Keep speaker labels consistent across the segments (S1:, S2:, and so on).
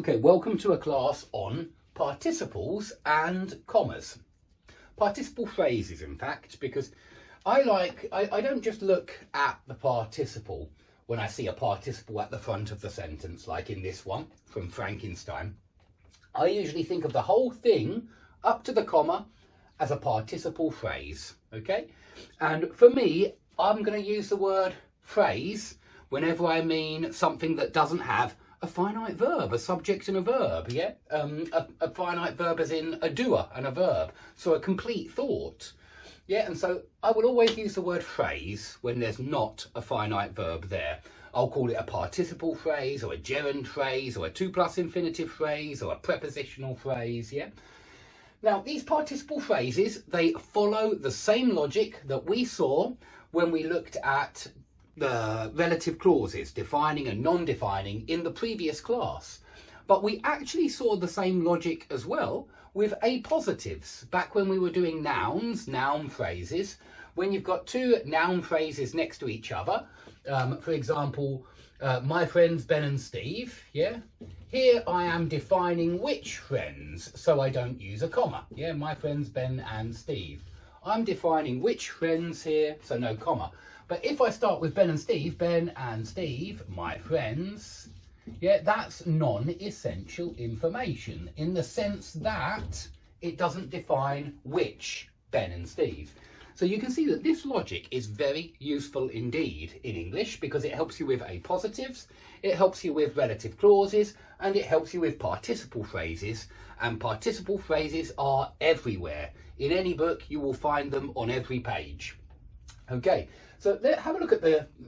S1: Okay, welcome to a class on participles and commas. Participle phrases, in fact, because I don't just look at the participle when I see a participle at the front of the sentence, like in this one from Frankenstein. I usually think of the whole thing up to the comma as a participle phrase, okay? And for me, I'm going to use the word phrase whenever I mean something that doesn't have a finite verb, a subject and a verb, yeah? A finite verb as in a doer and a verb, so a complete thought. Yeah, and so I will always use the word phrase when there's not a finite verb there. I'll call it a participle phrase or a gerund phrase or a 2+ infinitive phrase or a prepositional phrase, yeah? Now, these participle phrases, they follow the same logic that we saw when we looked at the relative clauses, defining and non-defining, in the previous class. But we actually saw the same logic as well with appositives back when we were doing nouns, noun phrases. When you've got two noun phrases next to each other, for example, my friends Ben and Steve, yeah? Here I am defining which friends, so I don't use a comma, yeah? My friends Ben and Steve. I'm defining which friends here, so no comma. But if I start with Ben and Steve, my friends, yeah, that's non-essential information in the sense that it doesn't define which Ben and Steve. So you can see that this logic is very useful indeed in English because it helps you with appositives, it helps you with relative clauses, and it helps you with participle phrases. And participle phrases are everywhere. In any book, you will find them on every page. Okay, so have a look at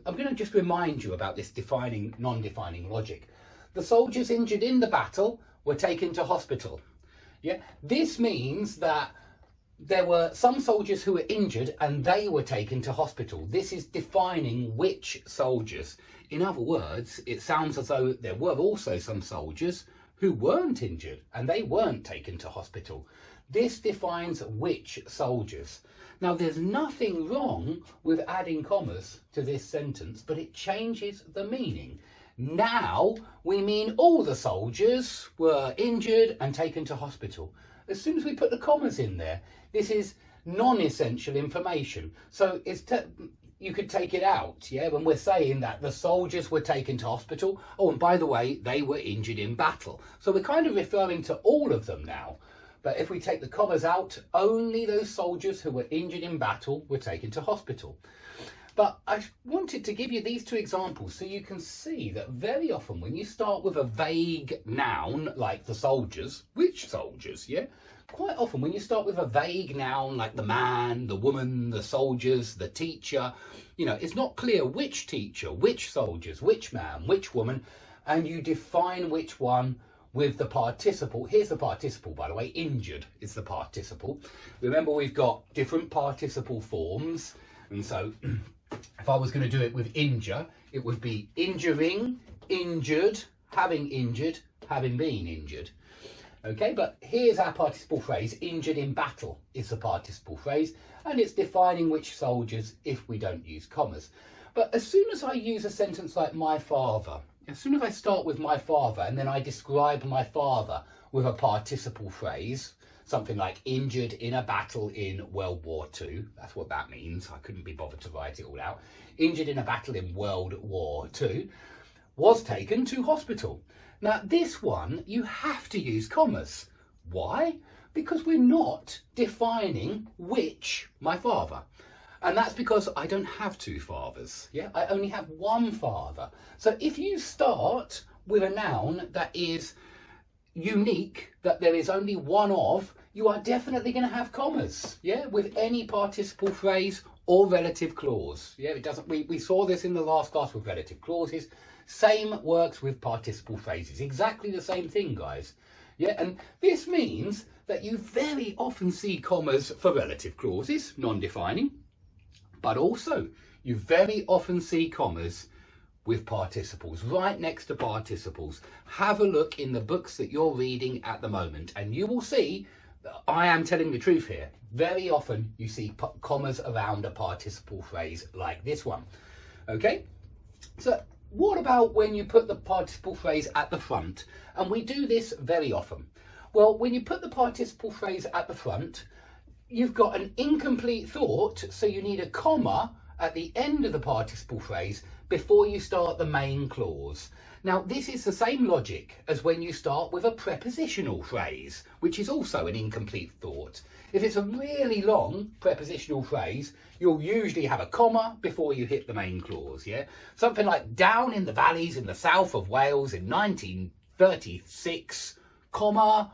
S1: I'm going to just remind you about this defining, non-defining logic. The soldiers injured in the battle were taken to hospital. Yeah, this means that there were some soldiers who were injured and they were taken to hospital. This is defining which soldiers. In other words, it sounds as though there were also some soldiers who weren't injured and they weren't taken to hospital. This defines which soldiers. Now, there's nothing wrong with adding commas to this sentence, but it changes the meaning. Now we mean all the soldiers were injured and taken to hospital. As soon as we put the commas in there, this is non-essential information. So you could take it out, yeah, when we're saying that the soldiers were taken to hospital. Oh, and by the way, they were injured in battle. So we're kind of referring to all of them now. But if we take the commas out, only those soldiers who were injured in battle were taken to hospital. But I wanted to give you these two examples so you can see that very often when you start with a vague noun like the soldiers, which soldiers, yeah? Quite often when you start with a vague noun like the man, the woman, the soldiers, the teacher, you know, it's not clear which teacher, which soldiers, which man, which woman, and you define which one with the participle. Here's the participle, by the way. Injured is the participle. Remember, we've got different participle forms. And so if I was going to do it with injure, it would be injuring, injured, having been injured. Okay, but here's our participle phrase. Injured in battle is the participle phrase. And it's defining which soldiers if we don't use commas. But as soon as I use a sentence like my father, as soon as I start with my father and then I describe my father with a participle phrase, something like injured in a battle in World War II, that's what that means. I couldn't be bothered to write it all out. Injured in a battle in World War II, was taken to hospital. Now this one, you have to use commas. Why? Because we're not defining which my father. And that's because I don't have two fathers, yeah? I only have one father. So if you start with a noun that is unique, that there is only one of, you are definitely going to have commas, yeah? With any participle phrase or relative clause, yeah? It doesn't. We saw this in the last class with relative clauses. Same works with participle phrases. Exactly the same thing, guys. Yeah, and this means that you very often see commas for relative clauses, non-defining. But also, you very often see commas with participles, right next to participles. Have a look in the books that you're reading at the moment, and you will see that I am telling the truth here. Very often, you see commas around a participle phrase like this one. Okay? So what about when you put the participle phrase at the front? And we do this very often. Well, when you put the participle phrase at the front, you've got an incomplete thought, so you need a comma at the end of the participle phrase before you start the main clause. Now, this is the same logic as when you start with a prepositional phrase, which is also an incomplete thought. If it's a really long prepositional phrase, you'll usually have a comma before you hit the main clause, yeah? Something like, down in the valleys in the south of Wales in 1936, comma,